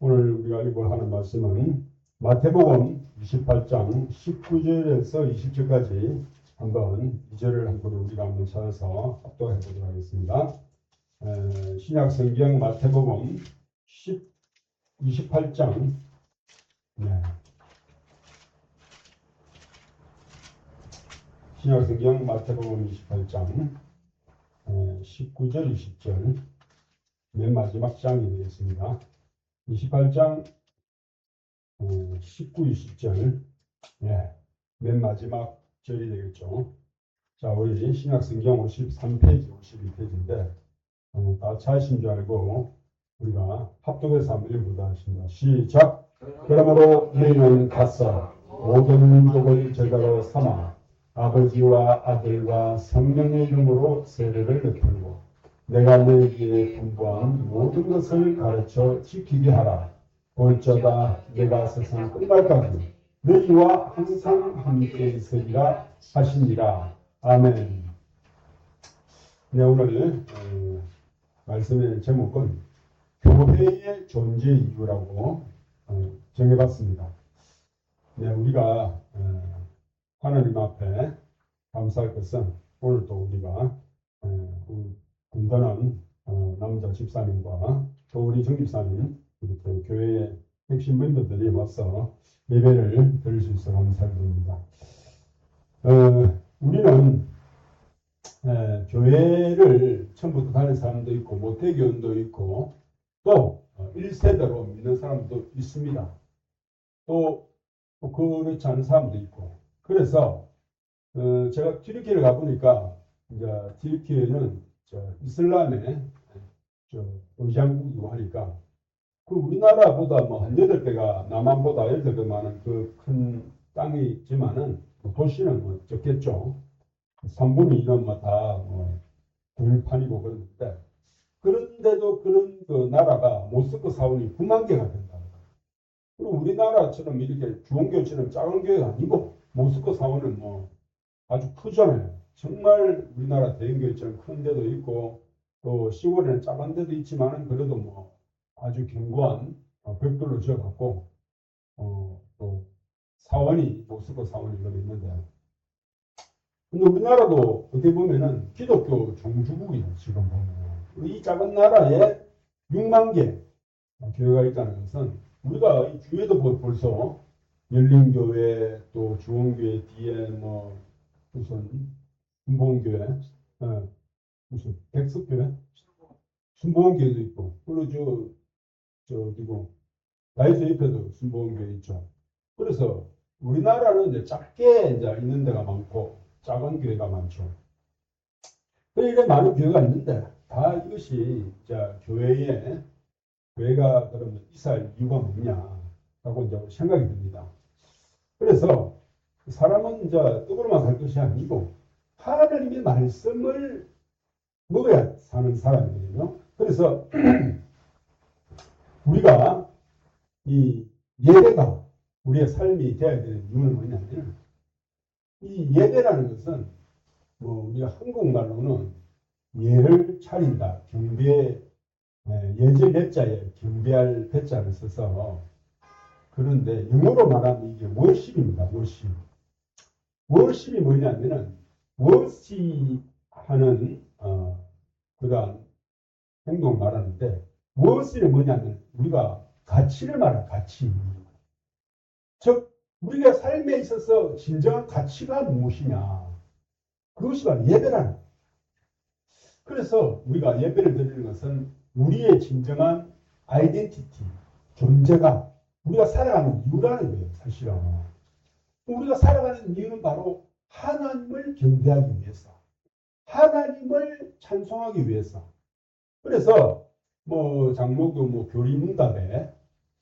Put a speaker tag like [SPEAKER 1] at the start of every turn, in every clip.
[SPEAKER 1] 오늘 우리가 읽어하는 말씀은 마태복음 28장 19절에서 20절까지 한번 2절을 한번 우리가 한번 찾아서 합독해 보도록 하겠습니다. 신약 성경 마태복음 28장 신약 성경 마태복음 28장 19절 20절 맨 마지막 장이 되겠습니다. 28장 19, 20절 맨 마지막 절이 되겠죠. 자, 우리 신약성경 53페이지, 52페이지인데 다 찾으신 줄 알고 우리가 합독해서 한번 읽어보도록 하겠습니다. 시작! 그러므로 너희는 가서 모든 민족을 제자로 삼아 아버지와 아들과 성령의 이름으로 세례를 베풀고 내가 너희에게 분부한 모든 것을 가르쳐 지키게 하라. 볼저다 내가 세상 끝날까지 너희와 항상 함께 있으리라 하시니라. 아멘. 네, 오늘 말씀의 제목은 교회의 존재 이유라고 정해봤습니다. 네, 우리가 하나님 앞에 감사할 것은 오늘도 우리가 군단한 남자 집사님과 또 우리 정집사님 이렇게 교회의 핵심 멤버들이 와서 예배를 드릴 수 있어 감사드립니다. 우리는 교회를 처음부터 다니는 사람도 있고 모태교원도 있고 또 1세대로 믿는 사람도 있습니다. 또 그렇지 않은 사람도 있고 그래서 제가 튀르키예를 가보니까 이제 튀르키예는 이슬람의 의장국이고 하니까 그 우리나라보다 뭐 한 8배가 남한보다 8배 많은 그 큰 땅이 있지만은 도시는 뭐 적겠죠. 3분의 2는 뭐 다 들판이고 그런데 그런데도 그런 그 나라가 모스크 사원이 9만 개가 된다. 그리고 우리나라처럼 이렇게 주원교회처럼 작은 교회가 아니고 모스크 사원은 뭐 아주 크잖아요. 정말 우리나라 대형교회처럼 큰 데도 있고 또 시골에는 작은 데도 있지만은 그래도 뭐 아주 견고한 벽돌로 지어갖고 또 사원이 모스크 사원이 그런 있는데 근데 우리나라도 어떻게 보면은 기독교 종주국이에요. 지금 보면 이 작은 나라에 6만 개 교회가 있다는 것은 우리가 이 주위에도 벌써 열린교회 또 주원교회 뒤에 뭐 무슨 순복음교회 무슨 백석교회 순복음교회도 있고 그리고 저기고 나이스 옆에도 순복음교회 있죠. 그래서 우리나라는 이제 작게 이제 있는 데가 많고 작은 교회가 많죠. 이렇게 많은 교회가 있는데 다 이것이 이제 교회가 그러면 있을 이유가 뭐냐라고 이제 생각이 듭니다. 그래서 사람은 이제 떡으로만 살 것이 아니고 하나님의 말씀을 먹어야 사는 사람이거든요. 그래서 우리가 이 예배가 우리의 삶이 되어야 되는 이유는 뭐냐면 이 예배라는 것은 뭐 우리가 한국말로는 예를 차린다. 경배 예절 예자에 경배할 배자를 써서 그런데 영어로 말하면 이게 월십입니다. 월십. 월십이 뭐냐면은 월시하는 그러한 행동을 말하는데 월시는 뭐냐면 우리가 가치를 말하는 가치. 즉 우리가 삶에 있어서 진정한 가치가 무엇이냐. 그것이 바로 예배라는 거예요. 그래서 우리가 예배를 드리는 것은 우리의 진정한 아이덴티티, 존재가 우리가 살아가는 이유라는 거예요. 사실은. 우리가 살아가는 이유는 바로 하나님을 경배하기 위해서, 하나님을 찬송하기 위해서. 그래서 뭐 장로교 뭐 교리문답에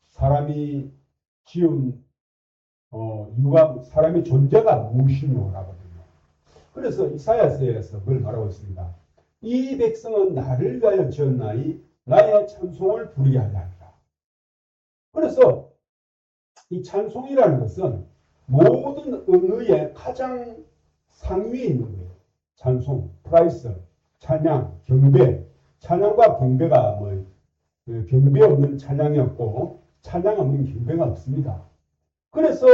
[SPEAKER 1] 사람이 지은 이유가 사람의 존재가 무엇이냐라거든요. 그래서 이사야서에서 그걸 말하고 있습니다. 이 백성은 나를 위하여 지었나니 나의 찬송을 부르게 하려 하리라. 그래서 이 찬송이라는 것은 모든 언어의 가장 상위에 있는 거예요. 찬송, 프라이스, 찬양, 경배. 찬양과 경배가 경배 없는 찬양이 없고 찬양 없는 경배가 없습니다. 그래서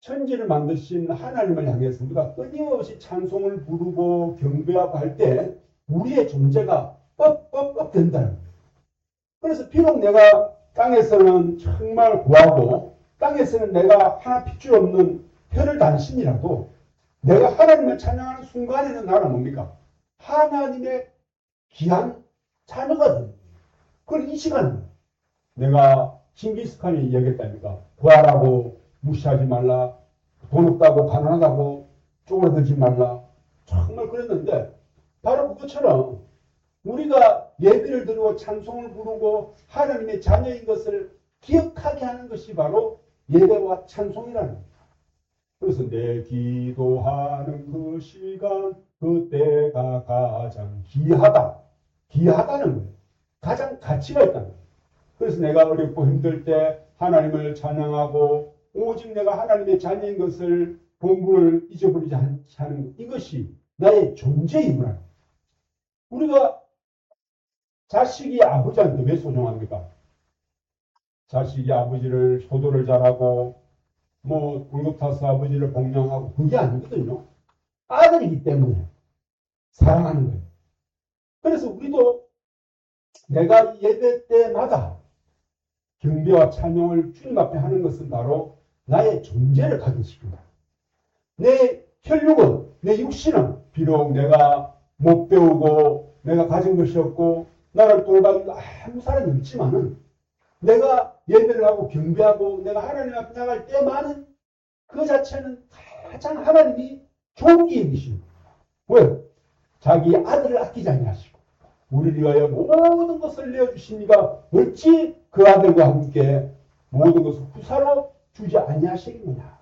[SPEAKER 1] 천지를 만드신 하나님을 향해서 우리가 끊임없이 찬송을 부르고 경배하고 할 때 우리의 존재가 뻑뻑뻑 된다는 거예요. 그래서 비록 내가 땅에서는 정말 고하고 땅에서는 내가 하나 핏줄 없는 혈을 단신이라도 내가 하나님을 찬양하는 순간에는 나는 뭡니까? 하나님의 귀한 자녀가 됩니다. 그걸 이 시간에 내가 징기스칸이 얘기했다니까. 구하라고 무시하지 말라. 돈 없다고 가난하다고 쪼그라들지 말라. 정말 그랬는데 바로 그것처럼 우리가 예배를 드리고 찬송을 부르고 하나님의 자녀인 것을 기억하게 하는 것이 바로 예배와 찬송이라는 거예요. 그래서 내 기도하는 그 시간 그때가 가장 귀하다. 귀하다는 거예요. 가장 가치가 있다는 거예요. 그래서 내가 어렵고 힘들 때 하나님을 찬양하고 오직 내가 하나님의 자녀인 것을 본분을 잊어버리지 않지 하는 것. 이것이 나의 존재이구나. 우리가 자식이 아버지한테 왜 소중합니까? 자식이 아버지를 효도를 잘하고 월급 타서 아버지를 복양하고 그게 아니거든요. 아들이기 때문에 사랑하는 거예요. 그래서 우리도 내가 예배 때마다 경배와 찬양을 주님 앞에 하는 것은 바로 나의 존재를 각인시킨다. 내 혈육은, 내 육신은 비록 내가 못 배우고 내가 가진 것이 없고 나를 돌봐줄 아무 사람이 없지만은 내가 예배를 하고 경배하고 내가 하나님 앞에 나갈 때만은 그 자체는 가장 하나님이 좋게 여기십니다. 왜? 자기 아들을 아끼지 아니하시고 우리를 위하여 모든 것을 내어주시니까 어찌 그 아들과 함께 모든 것을 후사로 주지 아니하시겠느냐.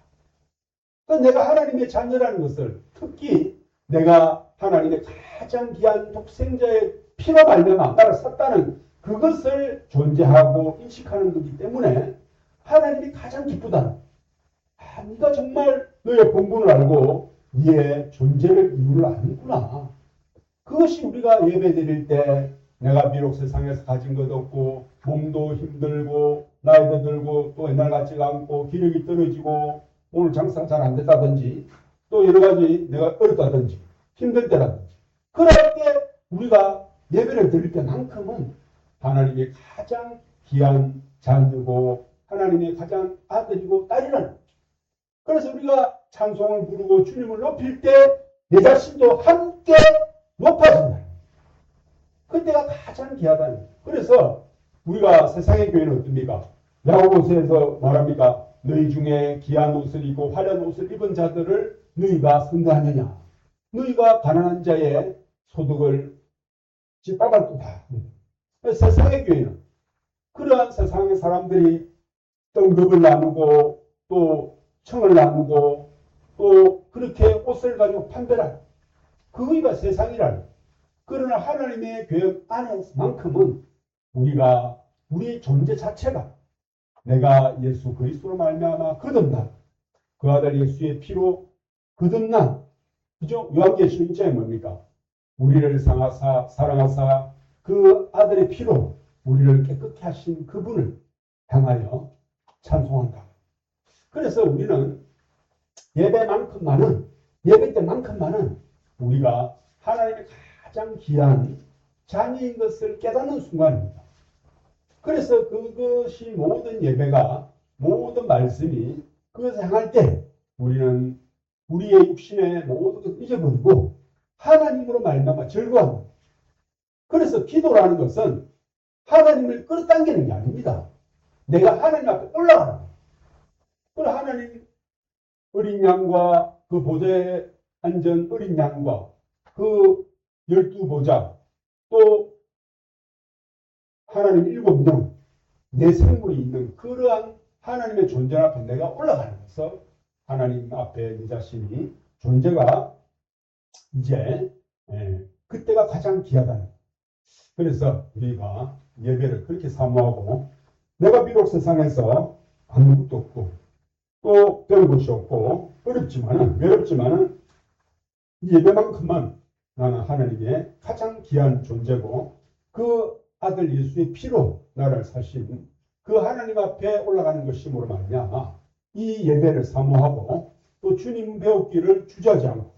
[SPEAKER 1] 그러니까 내가 하나님의 자녀라는 것을 특히 내가 하나님의 가장 귀한 독생자의 피로 말미암아 나를 샀다는 그것을 존재하고 인식하는 거기 때문에 하나님이 가장 기쁘다는 네가 정말 너의 본분을 알고 네의 존재를 이유를 아는구나. 그것이 우리가 예배 드릴 때 내가 비록 세상에서 가진 것 없고 몸도 힘들고 나이도 들고 또 옛날 같지가 않고 기력이 떨어지고 오늘 장사가 잘 안 됐다든지 또 여러 가지 내가 어렵다든지 힘들 때라든지 그럴 때 우리가 예배를 드릴 때만큼은 하나님의 가장 귀한 자녀고 하나님의 가장 아들이고 딸이라는 거죠. 그래서 우리가 찬송을 부르고 주님을 높일 때 내 자신도 함께 높아진다. 그때가 가장 귀하다는 거예요. 그래서 우리가 세상의 교회는 어떻습니까? 야고보서에서 말합니까? 너희 중에 귀한 옷을 입고 화려한 옷을 입은 자들을 너희가 선대하느냐? 너희가 가난한 자의 소득을 짓밟았도다. 세상의 교회는 그러한 세상의 사람들이 등급을 나누고 또 청을 나누고 또 그렇게 옷을 가지고 판별하는 그거가 세상이라는. 그러나 하나님의 교회 안에만큼은 우리가 우리의 존재 자체가 내가 예수 그리스도로 말미암아 거듭나 그 아들 예수의 피로 거듭난 그죠? 요한계시록 1장에 뭡니까? 우리를 사랑하사 그 아들의 피로 우리를 깨끗게 하신 그분을 향하여 찬송한다. 그래서 우리는 예배 때만큼만은 우리가 하나님의 가장 귀한 자녀인 것을 깨닫는 순간입니다. 그래서 그것이 모든 예배가 모든 말씀이 그것을 향할 때 우리는 우리의 육신의 모든 것을 잊어버리고 하나님으로 말미암아 즐거워합니다. 그래서 기도라는 것은 하나님을 끌어당기는 게 아닙니다. 내가 하나님 앞에 올라가는 거예요. 그래서 하나님 어린 양과 그 보좌에 앉은 어린 양과 그 12보좌 또 하나님 7명 내 생물이 있는 그러한 하나님의 존재 앞에 내가 올라가면서 하나님 앞에 내 자신이 존재가 이제 그때가 가장 귀하다는. 그래서 우리가 예배를 그렇게 사모하고 내가 비록 세상에서 아무것도 없고 또 배울 것이 없고 외롭지만은 예배만큼만 나는 하나님의 가장 귀한 존재고 그 아들 예수의 피로 나를 사신 그 하나님 앞에 올라가는 것임으로 말미암아 이 예배를 사모하고 또 주님 배우기를 주저하지 않고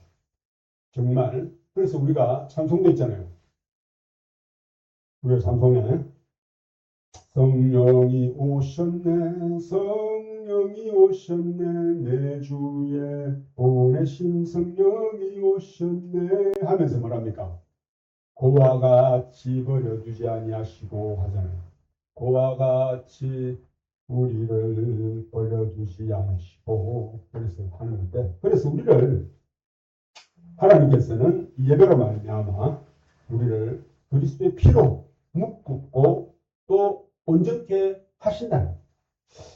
[SPEAKER 1] 정말 그래서 우리가 찬송도 있잖아요. 우리가 찬송에 성령이 오셨네 성령이 오셨네 내 주에 보내신 성령이 오셨네 하면서 뭐랍니까? 그와 같이 버려두지 아니하시고 하잖아요. 그와 같이 우리를 버려두지 않으시고 그래서 하는 건데 그래서 우리를 하나님께서는 예배로 말미암아 우리를 그리스도의 피로 묶고 또 온전케 하신다.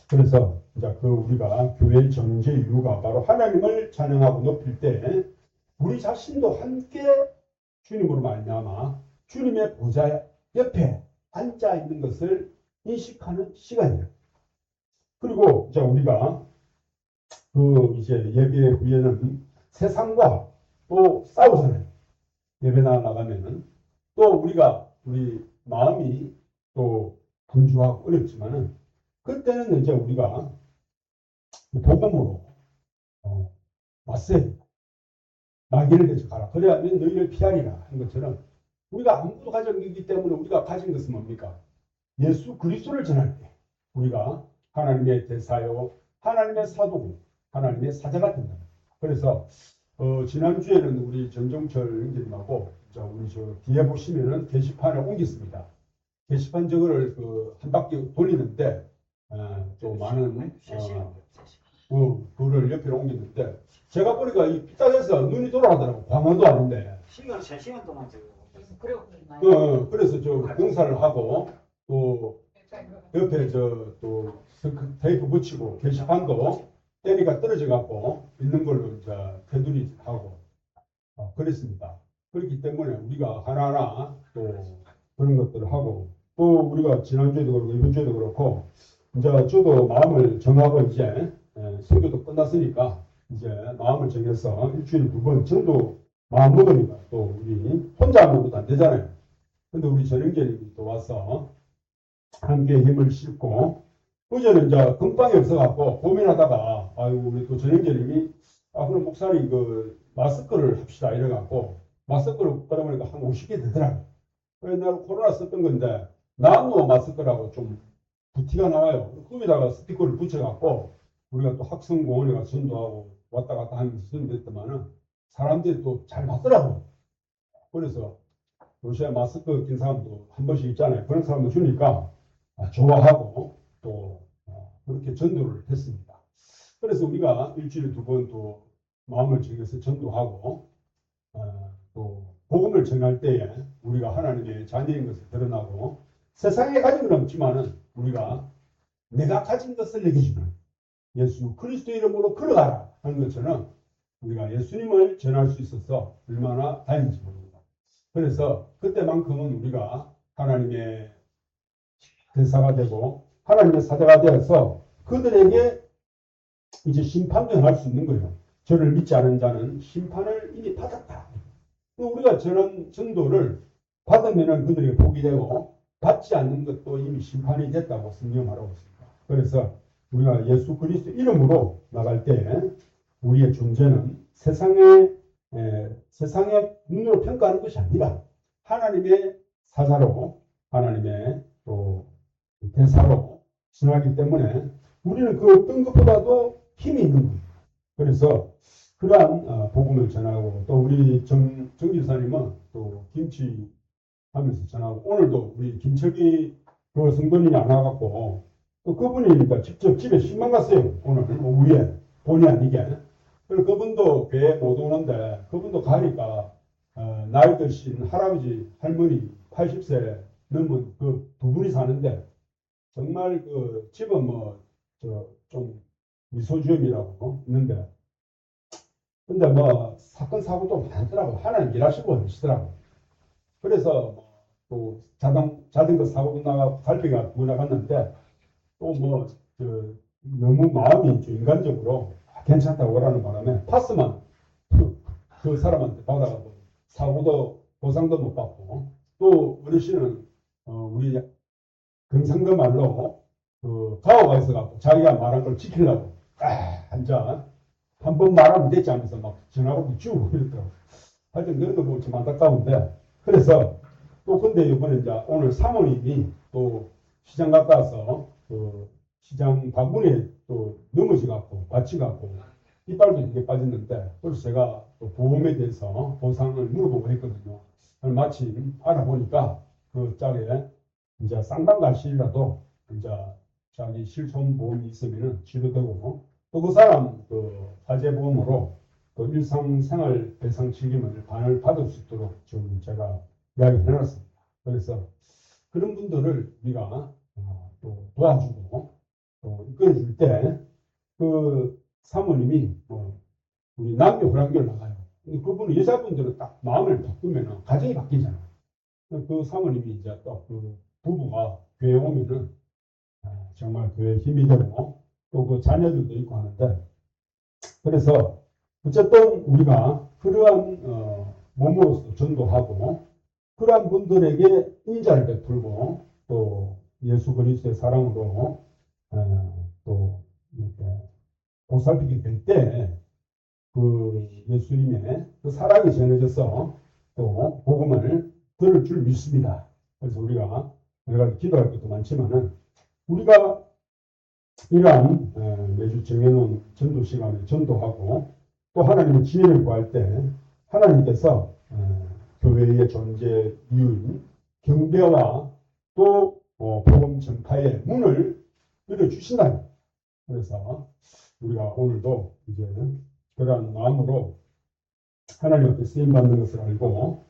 [SPEAKER 1] 그래서 이제 그 우리가 교회의 정죄 이유가 바로 하나님을 찬양하고 높일 때 우리 자신도 함께 주님으로 말미암아 주님의 보좌 옆에 앉아 있는 것을 인식하는 시간이에요. 그리고 이제 우리가 그 이제 예배 후에는 세상과 또 싸우잖아요. 예배 나가면은 또 우리가 우리 마음이 또 분주하고 어렵지만은 그때는 이제 우리가 복음으로 왔어야 돼. 나귀를 대서 가라. 그래야면 너희를 피하리라 한 것처럼 우리가 아무도 가진 것이기 때문에 우리가 가진 것은 뭡니까? 예수 그리스도를 전할 때 우리가 하나님의 대사요, 하나님의 사도고, 하나님의 사자가 된다. 그래서 지난주에는 우리 정정철 형제님하고 우리 저 뒤에 보시면은 게시판에 옮겼습니다. 게시판 저거를 한 바퀴 돌리는데 또 많은 그를 옆으로 옮겼는데 제가 보니까 이 삐딱해서 눈이 돌아가더라고. 광화도 아닌데.
[SPEAKER 2] 시간 3시간 동안 지금
[SPEAKER 1] 그래서 저 공사를 하고 또 옆에 또 테이프 붙이고 게시판도 때리가 떨어져 갖고 있는 걸로 이제 테두리 하고 그랬습니다. 그렇기 때문에 우리가 하나하나 또 그런 것들을 하고 또 우리가 지난주에도 그렇고 이번 주에도 그렇고 이제 저도 마음을 정하고 이제 설교도 끝났으니까 이제 마음을 정해서 일주일에 2번 전도 마음 먹으니까 또 우리 혼자 하는 것도 안 되잖아요. 근데 우리 전영재님이 또 와서 함께 힘을 싣고 어제는 이제 금방이 없어갖고 고민하다가 아이고 우리 또 전영재님이 그럼 목사님 그 마스크를 합시다 이래갖고 마스크를 꺼내보니까 한 50개 되더라고요. 그래서 내가 코로나 썼던 건데 나무 마스크라고 좀 부티가 나와요. 거기다가 스티커를 붙여갖고 우리가 또 학생공원에 가서 전도하고 왔다 갔다 하면서 전도했더만은 사람들이 또 잘 받더라고요. 그래서 요새 마스크 낀 사람도 한 번씩 있잖아요. 그런 사람도 주니까 좋아하고 또 그렇게 전도를 했습니다. 그래서 우리가 일주일에 2번 또 마음을 정해서 전도하고 또 복음을 전할 때에 우리가 하나님의 자녀인 것을 드러나고 세상에 가진 건 없지만은 우리가 내가 가진 것을 내게 주는 예수 그리스도 이름으로 걸어가라 하는 것처럼 우리가 예수님을 전할 수 있어서 얼마나 다행인지 모릅니다. 그래서 그때만큼은 우리가 하나님의 대사가 되고 하나님의 사자가 되어서 그들에게 이제 심판도 행할 수 있는 거예요. 저를 믿지 않은 자는 심판을 이미 받았다. 우리가 저런 전도를 받으면 그들에게 복이 되고 받지 않는 것도 이미 심판이 됐다고 성경 말하고 있습니다. 그래서 우리가 예수 그리스도 이름으로 나갈 때 우리의 존재는 세상의 눈으로 평가하는 것이 아니라 하나님의 사자로 하나님의 또 대사로 지나기 때문에 우리는 그 어떤 것보다도 힘이 있는 거예요. 그래서 그러한 복음을 전하고 또 우리 정 기사님은 또 김치 하면서 전하고 오늘도 우리 김철기 그 성도님이 안 와갖고 또 그분이니까 직접 집에 신방 갔어요. 오늘 오후에 본의 아니게. 그래서 그분도 교회 못 오는데 그분도 가니까 나이 드신 할아버지 할머니 80세 넘은 그 2분이 사는데 정말 그 집은 뭐 좀 미소주점이라고 있는데 근데 뭐 사건 사고도 많더라고. 하나님 일하시고 계시더라고. 그래서 또 자전거 사고도 나가 갈비가 구워 나갔는데 또 뭐 너무 마음이 좀 인간적으로 괜찮다고 오라는 바람에 파스만 그 사람한테 받아가고 사고도 보상도 못 받고 또 어르신은 우리 경상도 말로 가오가 있어갖고 자기가 말한 걸 지키려고 앉아 한 번 말하면 됐지 하면서 막 전화번호 쭉 이랬더라고. 하여튼 그런 거 보면 좀 안타까운데 그래서 또 근데 이번에 이제 오늘 사모님이 또 시장 갔다 와서 그 시장 바구니에 또 넘어져갖고 다치갖고 이빨도 이렇게 빠졌는데 그래서 제가 또 보험에 대해서 보상을 물어보고 했거든요. 마침 알아보니까 그 짝에 이제 쌍방 갈실이라도 이제 자기 실손 보험이 있으면은 치료되고 또 그 사람 그 화재보험으로 또 일상생활 배상 책임을 반을 받을 수 있도록 좀 제가 이야기를 해놨습니다. 그래서 그런 분들을 우리가 또 도와주고 또 이끌어줄 때 그 사모님이 우리 남녀 호랑교를 나가요. 근데 그분은 여자분들은 딱 마음을 바꾸면 가정이 바뀌잖아요. 그 사모님이 이제 또 그 부부가 교회 오면은 정말 교회 힘이 되고 또 그 자녀들도 있고 하는데 그래서 어쨌든 우리가 그러한 몸으로서 전도하고 그러한 분들에게 인자를 베풀고 또 예수 그리스도의 사랑으로 또 이렇게 보살피게 될 때 그 예수님의 그 사랑이 전해져서 또 복음을 들을 줄 믿습니다. 그래서 우리가 여러 가지 기도할 것도 많지만은 우리가 이러한 매주 정해놓은 전도 시간에 전도하고 또 하나님의 지혜를 구할 때 하나님께서 교회의 존재 이유인 경배와 또 복음 전파의 문을 열어주신다. 그래서 우리가 오늘도 이제 그러한 마음으로 하나님 앞에 쓰임받는 것을 알고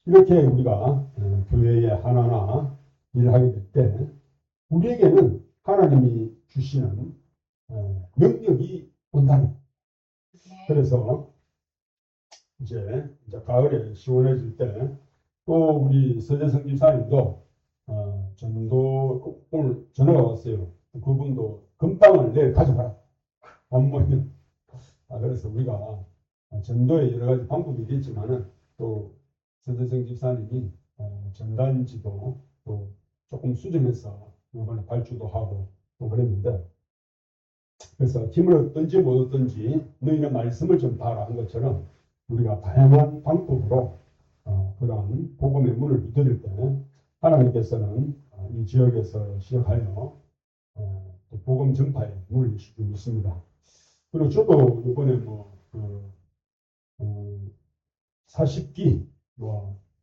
[SPEAKER 1] 이렇게 우리가 교회에 하나하나 일하게 될 때 우리에게는 하나님이 주시는 능력이 온다는. 그래서 이제 가을에 시원해질 때 또 우리 서재성 집사님도 전도 오늘 전화가 왔어요. 그분도 금방을 내일 가져가라. 안 모이면. 그래서 우리가 전도에 여러 가지 방법이 있겠지만은 또 서재성 집사님이 전단지도 또 조금 수정해서 이번에 발주도 하고 또 그랬는데 그래서 힘을 얻든지 못 얻든지 너희는 말씀을 전파하라 한 것처럼 우리가 다양한 방법으로 그러한 복음의 문을 두드릴 때 하나님께서는 이 지역에서 시작하여 또 복음 전파에 문을 여시고 있습니다. 그리고 저도 이번에 40기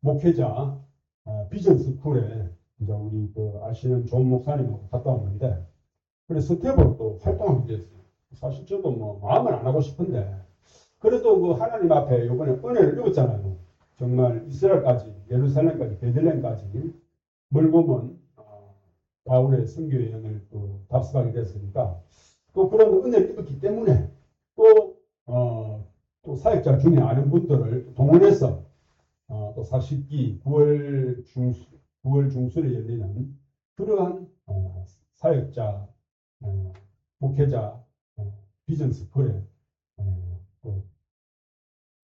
[SPEAKER 1] 목회자 비전 스쿨에 이제 우리 아시는 좋은 목사님하고 갔다 왔는데 그래서 스텝으로 또 활동하게 됐어요. 사실 저도 마음을 안 하고 싶은데 그래도 그 하나님 앞에 이번에 은혜를 입었잖아요. 정말 이스라엘까지 예루살렘까지 베들레헴까지 멀고 먼 바울의 선교 여행을 또 답습하게 됐으니까 또 그런 은혜를 입었기 때문에 또 사역자 중에 아는 분들을 동원해서 또 40기 9월 중순에 열리는 그러한 사역자 목회자 비전 스쿨에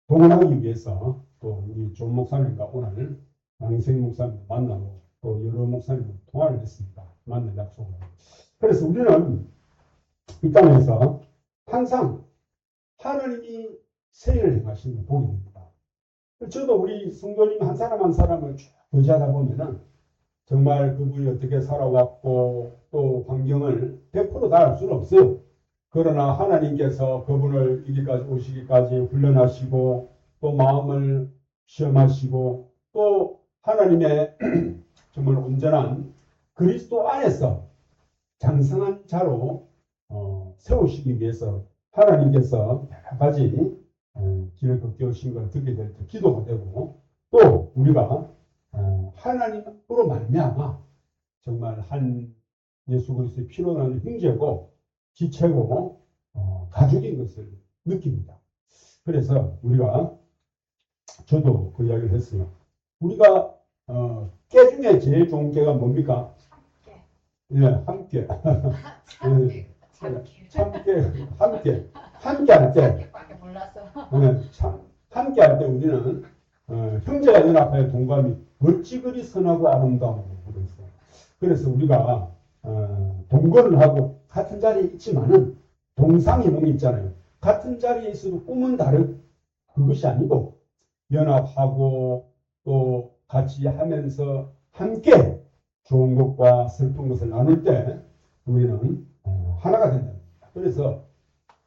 [SPEAKER 1] 동원하기 위해서 또 우리 존 목사님과 오늘 양생 목사님 만나고 또 여러 목사님 통화를 했습니다. 만날 약속을. 그래서 우리는 이 땅에서 항상 하나님이 세일을 행하시는 걸 보게 됩니다. 저도 우리 성도님 한 사람 한 사람을 쭉 교제하다 보면은 정말 그분이 어떻게 살아왔고 또 환경을 100% 다 알 수는 없어요. 그러나 하나님께서 그분을 여기까지 오시기까지 훈련하시고 또 마음을 시험하시고 또 하나님의 정말 온전한 그리스도 안에서 장성한 자로 세우시기 위해서 하나님께서 여러 가지 길을 걷겨오신 걸 듣게 될 때 기도가 되고 또 우리가 하나님으로 말미암아 정말 한 예수 그리스도의 피로 나는 형제고 지체고 가족인 것을 느낍니다. 그래서 우리가 저도 그 이야기를 했어요. 우리가 깨 중에 제일 좋은 깨가 뭡니까? 예, 함께. 함께 할 때. 함께 할 때 우리는 형제가 연합하여 동감이 어찌 그리 선하고 아름다워 그랬어요. 그래서 우리가 동거를 하고 같은 자리에 있지만은 동상이몽 있잖아요. 같은 자리에 있어도 꿈은 다른 그것이 아니고 연합하고 또 같이 하면서 함께 좋은 것과 슬픈 것을 나눌 때 우리는 하나가 된다. 그래서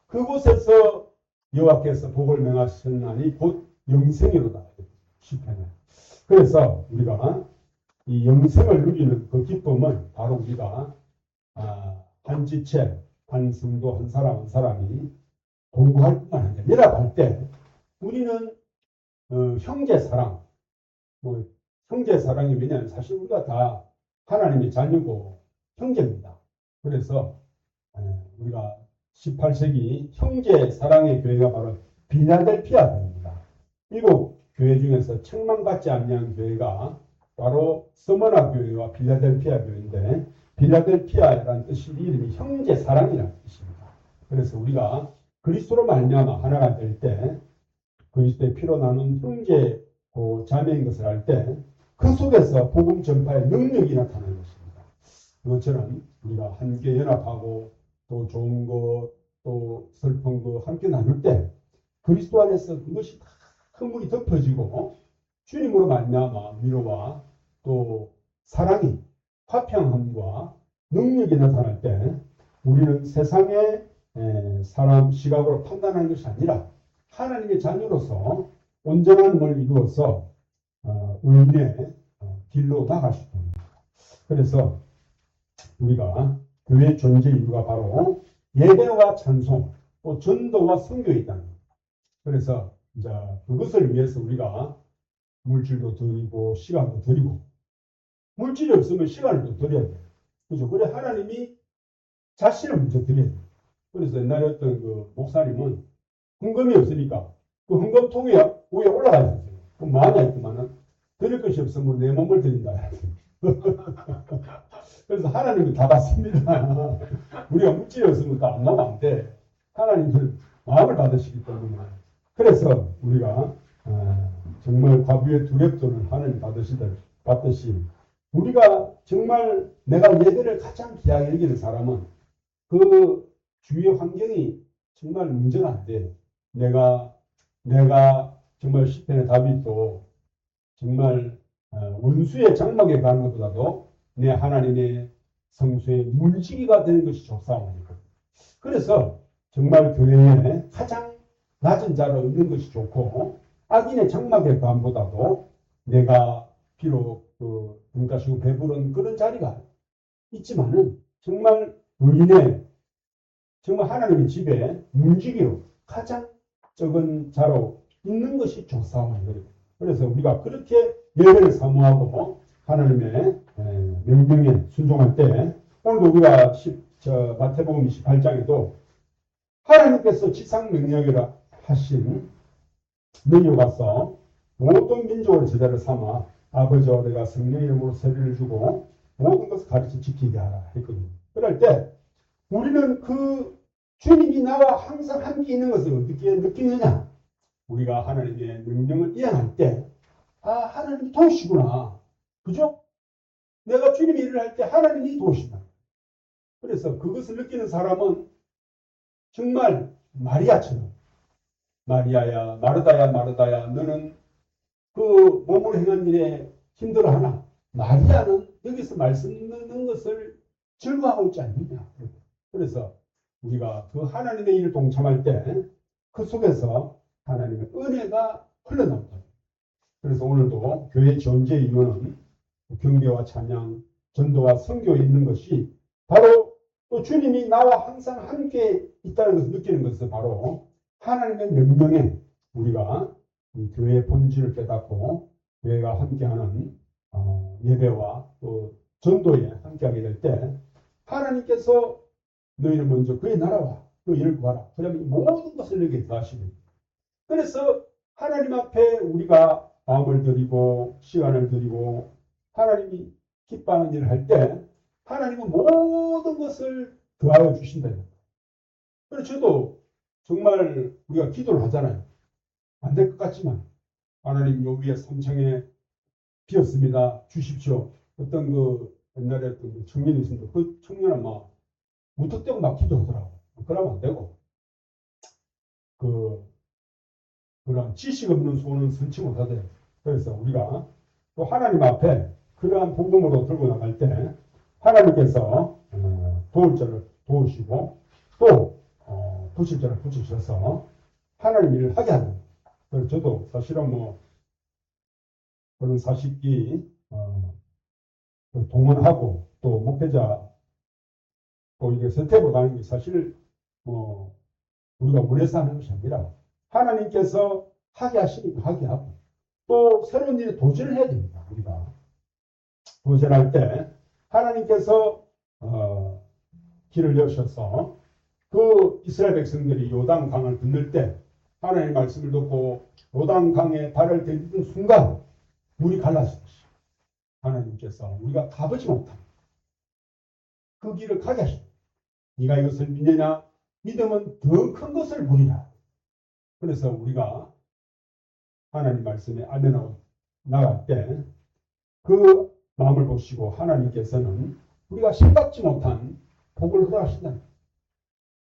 [SPEAKER 1] 그곳에서 여호와께서 복을 명하셨나니 곧 영생이로다. 시편에. 그래서 우리가 이 영생을 누리는 그 기쁨을 바로 우리가 한 지체, 한 성도, 한 사람, 한 사람이 공부할 뿐만 아니라 연합할 때 우리는 형제 사랑, 뭐 형제 사랑이 왜냐하면 사실 우리가 다 하나님의 자녀고 형제입니다. 그래서 우리가 18세기 형제 사랑의 교회가 바로 빌라델피아 교회입니다. 미국 교회 중에서 책망받지 않는 교회가 바로 서머나 교회와 빌라델피아 교회인데 빌라델피아라는 뜻이 이름이 형제 사랑이라는 뜻입니다. 그래서 우리가 그리스도로 말미암아 하나가 될 때 그리스도의 피로 나눈 형제 자매인 것을 알 때 그 속에서 복음 전파의 능력이 나타나는 것입니다. 그것처럼 우리가 함께 연합하고 또 좋은 것, 또 슬픈 것 함께 나눌 때 그리스도 안에서 그것이 다 흐물이 덮어지고 주님으로 말미암아 위로와 또 사랑이 화평함과 능력이 나타날 때 우리는 세상의 사람 시각으로 판단하는 것이 아니라 하나님의 자녀로서 온전함을 이루어서 의인의 길로 나갈 수 있습니다. 그래서 우리가 교회의 존재 이유가 바로 예배와 찬송, 또 전도와 선교에 있다는 겁니다. 그래서 이제 그것을 위해서 우리가 물질도 드리고 시간도 드리고 물질이 없으면 시간을 또 드려야 돼요. 그죠? 그래 하나님이 자신을 먼저 드려야 돼요. 그래서 옛날에 어떤 그 목사님은 헌금이 없으니까 그 헌금통에 위에 올라가 있었어요. 그럼 많이 있지만은 드릴 것이 없으면 내 몸을 드린다. 그래서 하나님은 다 받습니다. 우리가 물질이 없으면 다 안 나오면 안 돼. 하나님은 마음을 받으시기 때문에. 그래서 우리가 정말 과부의 두렵도는 하나님 받듯이 우리가 정말 내가 예배를 가장 귀하게 여기는 사람은 그 주위의 환경이 정말 문제가 안 돼. 내가 정말 시편의 다윗도 정말 원수의 장막에 가는 것보다도 내 하나님의 성소의 문지기가 되는 것이 좋사옵니다. 그래서 정말 교회에 가장 낮은 자로 있는 것이 좋고 악인의 장막에 감보다도 내가 비록 돈 가시고 배부른 그런 자리가 있지만은 정말 의인의 정말 하나님의 집에 문지기로 가장 적은 자로 있는 것이 좋사옵니다. 그래서 우리가 그렇게 예배를 사모하고 하나님의 명령에 순종할 때 오늘도 우리가 마태복음 28장에도 하나님께서 지상 명령이라 하신 너희로 가서 모든 민족을 제자를 삼아 아버지와 내가 성령 이름으로 세례를 주고 모든 것을 가르쳐 지키게 하라 했거든요. 그럴 때 우리는 그 주님이 나와 항상 함께 있는 것을 어떻게 느끼느냐? 우리가 하나님의 명령을 이행할 때 하나님이 도우시구나. 그죠? 내가 주님의 일을 할 때 하나님이 도우신다. 그래서 그것을 느끼는 사람은 정말 마리아처럼 마리아야 마르다야 너는 그 몸으로 행한 일에 힘들어하나 마리아는 여기서 말씀 듣는 것을 즐거워하고 있지 않느냐. 그래서 우리가 그 하나님의 일을 동참할 때 그 속에서 하나님의 은혜가 흘러나온다. 그래서 오늘도 교회 존재의 이유는 경배와 찬양, 전도와 선교에 있는 것이 바로 또 주님이 나와 항상 함께 있다는 것을 느끼는 것은 바로 하나님의 명령에 우리가 교회의 본질을 깨닫고 교회가 함께하는 예배와 또 전도에 함께하게 될 때 하나님께서 너희는 먼저 그의 나라와 그 일을 구하라. 그러면 모든 것을 너에게 더하시는. 그래서 하나님 앞에 우리가 마음을 드리고 시간을 드리고 하나님이 기뻐하는 일을 할 때 하나님은 모든 것을 더하여 주신다. 그래서 저도 정말 우리가 기도를 하잖아요. 안 될 것 같지만 하나님 요 위에 3층에 비었습니다. 주십시오. 어떤 그 옛날에 어떤 청년이 있었는데 그 청년은 막 무턱대고 막 기도하더라고. 그러면 안 되고 그런 지식 없는 소원은 선치 못하대. 그래서 우리가 또 하나님 앞에 그러한 복음으로 들고 나갈 때 하나님께서 도울 자를 도우시고 또 부실 자를 부치셔서 하나님 일을 하게 하는. 그래서 저도 사실은 뭐 그런 40기 동원하고 또 목회자 또 이게 선택으로 가는 게 사실 뭐 우리가 원해서 하는 것이 아니라 하나님께서 하게 하시니까 하게 하고 또 새로운 일에 도전을 해야 됩니다. 우리가 도전할 때 하나님께서 길을 여셔서 그 이스라엘 백성들이 요단 강을 건널 때 하나님의 말씀을 듣고 요단 강에 발을 디디는 순간 물이 갈라졌듯이 하나님께서 우리가 가보지 못한 그 길을 가게 하십니다. 네가 이것을 믿느냐? 믿으면 더 큰 것을 보리라. 그래서 우리가 하나님 말씀에 아멘하고 나갈 때 그 마음을 보시고 하나님께서는 우리가 생각지 못한 복을 허락하신다.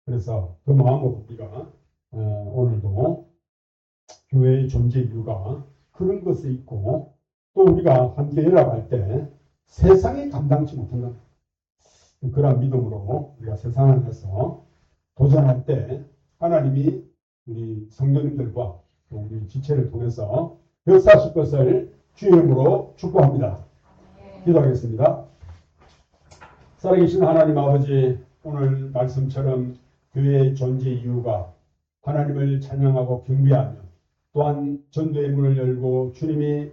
[SPEAKER 1] 그래서 그 마음으로 우리가 오늘도 교회의 존재 이유가 그런 것에 있고 또 우리가 함께 연합할 때 세상에 감당치 못한다. 그런 믿음으로 우리가 세상 안에서 도전할 때 하나님이 우리 성도님들과 우리 지체를 통해서 역사하실 것을 주의 이름으로 축복합니다. 기도하겠습니다. 살아계신 하나님 아버지, 오늘 말씀처럼 교회의 존재 이유가 하나님을 찬양하고 경배하며 또한 전도의 문을 열고 주님이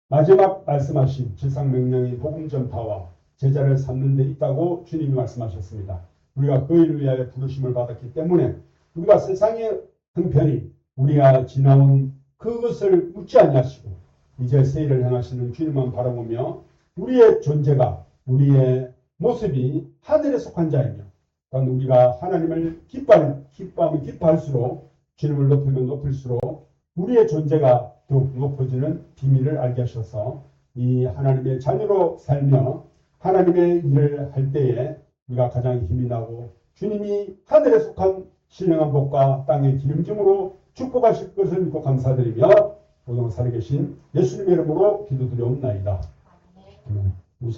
[SPEAKER 1] 마지막 말씀하신 지상명령인 복음 전파와 제자를 삼는 데 있다고 주님이 말씀하셨습니다. 우리가 그 일을 위하여 부르심을 받았기 때문에 우리가 세상의 형편이 우리가 지나온 그것을 묻지 아니하시고 이제 새 일을 행하시는 주님만 바라보며 우리의 존재가 우리의 모습이 하늘에 속한 자이며 또한 우리가 하나님을 기뻐하면 기뻐할수록 주님을 높이면 높일수록 우리의 존재가 더욱 높아지는 비밀을 알게 하셔서 이 하나님의 자녀로 살며 하나님의 일을 할 때에 우리가 가장 힘이 나고 주님이 하늘에 속한 신령한 복과 땅의 기름짐으로 축복하실 것을 믿고 감사드리며 오늘 살아계신 예수님의 이름으로 기도드려옵나이다. 우리